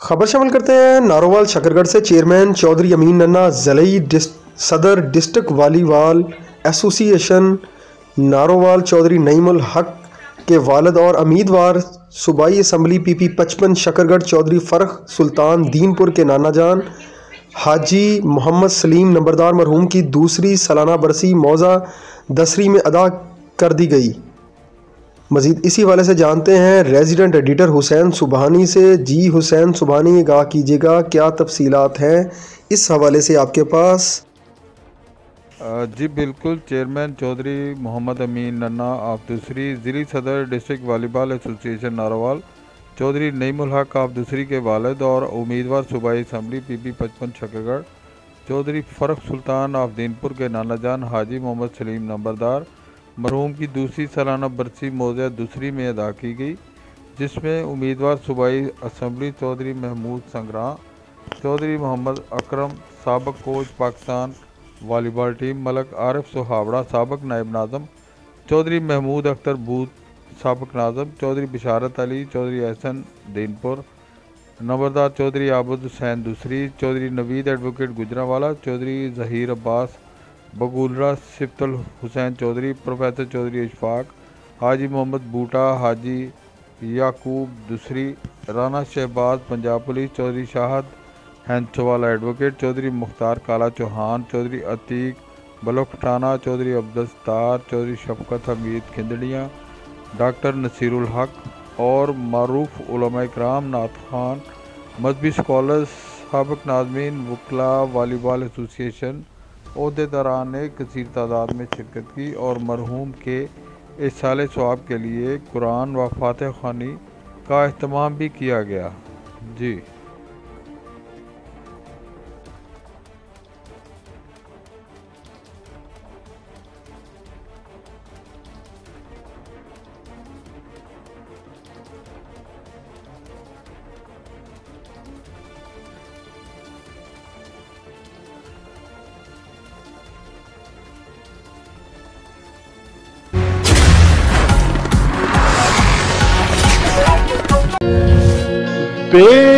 खबर शामिल करते हैं नारोवाल शकरगढ़ से। चेयरमैन चौधरी अमीन नन्ना ज़लई सदर district volleyball association Narowal Chaudhry Naimul Haq के वालिद और उम्मीदवार सूबाई असम्बली पीपी 55 शकरगढ़ चौधरी फ़र्ख सुल्तान दीनपुर के नाना जान हाजी मोहम्मद सलीम नंबरदार मरहूम की दूसरी सालाना बरसी मौज़ा दसरी में अदा कर दी गई। मज़ीद इसी हवाले से जानते हैं रेजिडेंट एडिटर हुसैन सुबहानी से। जी हुसैन सुबहानी, आगाह कीजिएगा, क्या तफसीलात हैं इस हवाले से आपके पास? जी बिल्कुल, चेयरमैन चौधरी मोहम्मद अमीन नन्ना आप दूसरी ज़िली सदर district volleyball association Narowal Chaudhry Naimul Haq आप दूसरी के वालिद और उम्मीदवार सूबाई असम्बली पीपी 55 शकरगढ़ चौधरी फ़र्ख सुल्तान आप दीनपुर के नाना जान हाजी मोहम्मद सलीम नंबरदार मरहूम की दूसरी सालाना बरसी मौज़ा दूसरी में अदा की गई, जिसमें उम्मीदवार सूबाई असम्बली चौधरी महमूद संग्रां, चौधरी मोहम्मद अकरम साबक coach Pakistan volleyball team, Malik Arif Suhawara साबक नायब नाज़म, चौधरी महमूद अख्तर बूथ साबक नाज़म, चौधरी बिशारत अली चौधरी एहसन दीनपुर नंबरदार, चौधरी आबद हुसैन दूसरी, चौधरी नवीद एडवोकेट गुजरावाला, चौधरी ज़हीर अब्बास बगुलरा, सिफ्तुल हुसैन चौधरी, प्रोफेसर चौधरी इशफाक, हाजी मोहम्मद बूटा, हाजी याकूब दूसरी, राना शहबाज पंजाब पुलिस, चौधरी शाहद हैंसवाला एडवोकेट, चौधरी मुख्तार काला चौहान, चौधरी अतीक बलोकटाना, चौधरी अब्दुलस्तार, चौधरी शफकत हमीद खिंदड़ियाँ, डॉक्टर नसीरुल हक और मारूफ उलमा इकराम, नात खान, मजहबी स्कॉलर्स, साबिक नाज़मीन, वकला, वॉलीबॉल एसोसिएशन ओहदेदारान ने कसीर तादाद में शिरकत की और मरहूम के इसाले सवाब के लिए कुरान व फातिहा ख़्वानी का अहतमाम भी किया गया। जी पे